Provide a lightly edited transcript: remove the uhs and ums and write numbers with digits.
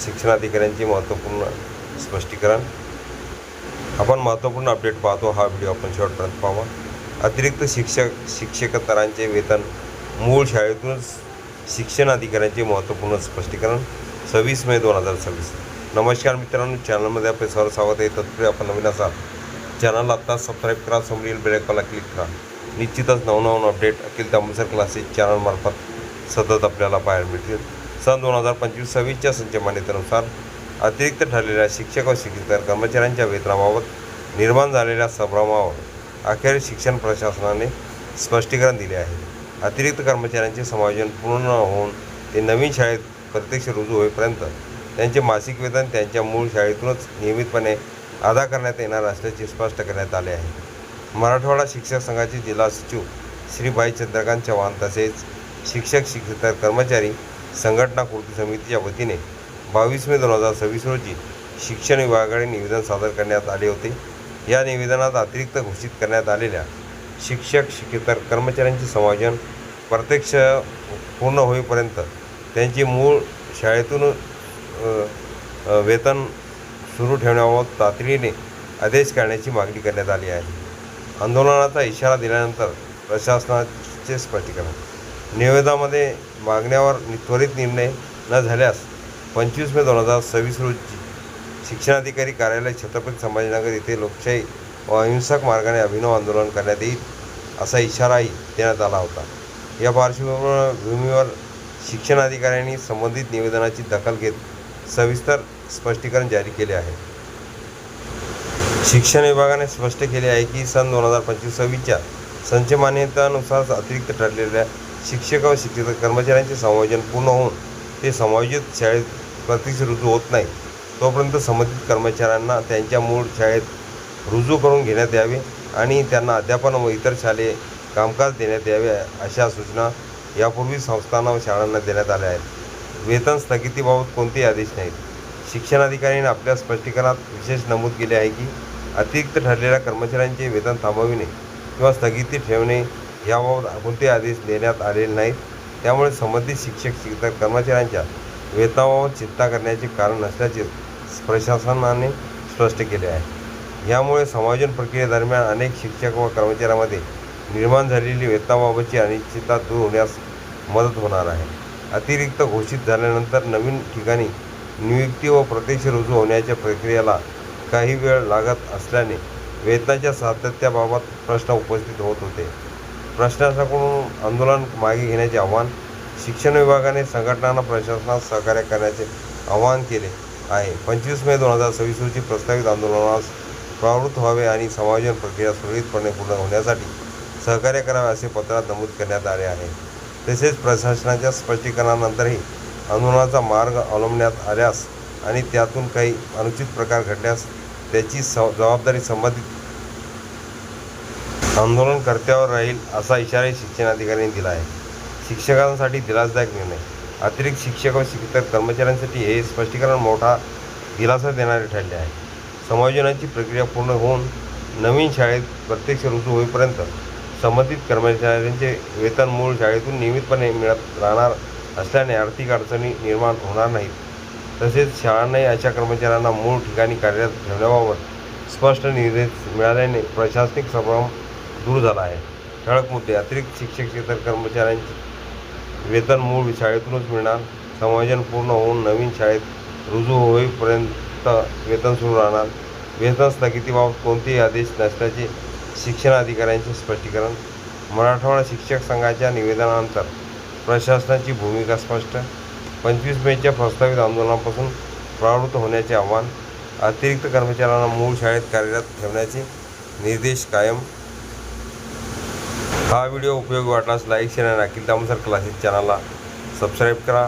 शिक्षणाधिकाऱ्यांचे महत्त्वपूर्ण स्पष्टीकरण। आपण महत्त्वपूर्ण अपडेट पाहतो, हा व्हिडिओ आपण शेवटपर्यंत पाहावा। अतिरिक्त शिक्षकेतरांचे वेतन मूळ शाळेतूनच शिक्षणाधिकाऱ्यांचे महत्त्वपूर्ण स्पष्टीकरण 26 मे 2026। नमस्कार मित्रांनो, चॅनलमध्ये आपले सर्व स्वागत आहे। तत्पूर्वी आपण नवीन असाल चॅनलला आत्ताच सबस्क्राईब करा, समोरील बेल आयकॉनला क्लिक करा। निश्चितच नवनवीन अपडेट अखिल तांबेसर क्लासेस चॅनलमार्फत सतत आपल्याला पाहायला मिळतील। सन 2025-26च्या संच मान्यतेनुसार अतिरिक्त ठरलेल्या शिक्षक व शिक्षकेतर कर्मचाऱ्यांच्या वेतनाबाबत निर्माण झालेल्या संभ्रमावर अखेर शिक्षण प्रशासनाने स्पष्टीकरण दिले आहे। अतिरिक्त कर्मचाऱ्यांचे समायोजन पूर्ण होऊन ते नवीन शाळेत प्रत्यक्ष रुजू होईपर्यंत त्यांचे मासिक वेतन त्यांच्या मूळ शाळेतूनच नियमितपणे अदा करण्यात येणार असल्याचे स्पष्ट करण्यात आले आहे। मराठवाडा शिक्षक संघाचे जिल्हा सचिव श्री भाई चंद्रकांत चव्हाण तसेच शिक्षक शिक्षकेतर कर्मचारी संघटना कृती समितीच्या वतीने 22 मे 2026 रोजी शिक्षण विभागाकडे निवेदन सादर करण्यात आले होते। या निवेदनात अतिरिक्त घोषित करण्यात आलेल्या शिक्षक शिक्षकेतर कर्मचाऱ्यांचे समायोजन प्रत्यक्ष पूर्ण होईपर्यंत त्यांचे मूळ शाळेतून वेतन सुरू ठेवण्याबाबत तातडीने आदेश काढण्याची मागणी करण्यात आली आहे। आंदोलनाचा इशारा दिल्यानंतर प्रशासनाचे स्पष्टीकरण। निवेदनामध्ये मागण्यावर त्वरित निर्णय न झाल्यास 25 मे 2026 रोजी शिक्षणाधिकारी कार्यालय छत्रपती संभाजीनगर येथे लोकशाही व अहिंसक मार्गाने अभिनव आंदोलन करण्यात येईल असा इशाराही देण्यात आला होता। या पार्श्वभूमीवर शिक्षणाधिकाऱ्यांनी संबंधित निवेदनाची दखल घेत सविस्तर स्पष्टीकरण जारी केले आहे। शिक्षण विभागाने स्पष्ट केले आहे की सन 2025-26च्या संच मान्यतेनुसार अतिरिक्त ठरलेल्या शिक्षक व शिक्षकेतर कर्मचाऱ्यांचे समायोजन पूर्ण होऊन ते समायोजित शाळेत प्रत्यक्ष रुजू होत नाही तोपर्यंत संबंधित कर्मचाऱ्यांना त्यांच्या मूळ शाळेत रुजू करून घेण्यात यावे आणि त्यांना अध्यापन व इतर शालेय कामकाज देण्यात यावे अशा सूचना यापूर्वी संस्थांना व शाळांना देण्यात आल्या आहेत। वेतन स्थगितीबाबत कोणतेही आदेश नाहीत। शिक्षणाधिकाऱ्यांनी आपल्या स्पष्टीकरणात विशेष नमूद केले आहे की अतिरिक्त ठरलेल्या कर्मचाऱ्यांचे वेतन थांबविणे किंवा स्थगिती ठेवणे याबाबत कोणतेही आदेश देण्यात आलेले नाहीत। त्यामुळे संबंधित शिक्षक शिक्षकेतर कर्मचाऱ्यांच्या वेतनाबाबत चिंता करण्याचे कारण नसल्याचे प्रशासनाने स्पष्ट केले आहे। यामुळे समायोजन प्रक्रियेदरम्यान अनेक शिक्षक व कर्मचाऱ्यांमध्ये निर्माण झालेली वेतनाबाबतची अनिश्चितता दूर होण्यास मदत होणार आहे। अतिरिक्त घोषित झाल्यानंतर नवीन ठिकाणी नियुक्ती व प्रत्यक्ष रुजू होण्याच्या प्रक्रियेला काही वेळ लागत असल्याने वेतनाच्या सातत्याबाबत प्रश्न उपस्थित होत होते। प्रशासनाकडून आंदोलन मागे घेण्याचे आवाहन शिक्षण विभागाने संघटनांना प्रशासनास सहकार्य करण्याचे आवाहन केले आहे। 25 मे 2026 रोजी प्रस्तावित आंदोलनास प्रवृत्त व्हावे आणि समायोजन प्रक्रिया सुरळीतपणे पूर्ण होण्यासाठी सहकार्य करावे असे पत्रात नमूद करण्यात आले आहे। तसेच प्रशासनाच्या स्पष्टीकरणानंतरही आंदोलनाचा मार्ग अवलंबण्यात आल्यास आणि त्यातून काही अनुचित प्रकार घडल्यास त्याची जबाबदारी संबंधित आंदोलनकर्त्यावर राहील असा इशाराही शिक्षणाधिकाऱ्यांनी दिला आहे। शिक्षकांसाठी दिलासादायक निर्णय। अतिरिक्त शिक्षक व शिक्षकेतर कर्मचाऱ्यांसाठी हे स्पष्टीकरण मोठा दिलासा देणारे ठरले आहे। समायोजनाची प्रक्रिया पूर्ण होऊन नवीन शाळेत प्रत्यक्ष रुजू होईपर्यंत संबंधित कर्मचाऱ्यांचे वेतन मूळ शाळेतून नियमितपणे मिळत राहणार असल्याने आर्थिक अडचणी निर्माण होणार नाहीत। तसेच शाळांनाही अशा कर्मचाऱ्यांना मूळ ठिकाणी कार्यरत ठेवण्याबाबत स्पष्ट निर्देश मिळाल्याने प्रशासनिक संभ्रम दूर झाला आहे। ठळक मुद्दे। अतिरिक्त शिक्षक शिक्षकेतर कर्मचाऱ्यांचे वेतन मूळ शाळेतूनच मिळणार। समायोजन पूर्ण होऊन नवीन शाळेत रुजू होईपर्यंत वेतन सुरू राहणार। वेतन स्थगितीबाबत कोणतेही आदेश नसल्याचे शिक्षणाधिकाऱ्यांचे स्पष्टीकरण। मराठवाडा शिक्षक संघाच्या निवेदनानंतर प्रशासनाची भूमिका स्पष्ट। 25 मेच्या प्रस्तावित आंदोलनापासून प्रवृत्त होण्याचे आवाहन। अतिरिक्त कर्मचाऱ्यांना मूळ शाळेत कार्यरत ठेवण्याचे निर्देश कायम। हा व्हिडिओ उपयोगी वाटल्यास लाईक, शेअर आणि अखिल तांबेसर क्लासेस चॅनलला सबस्क्राईब करा।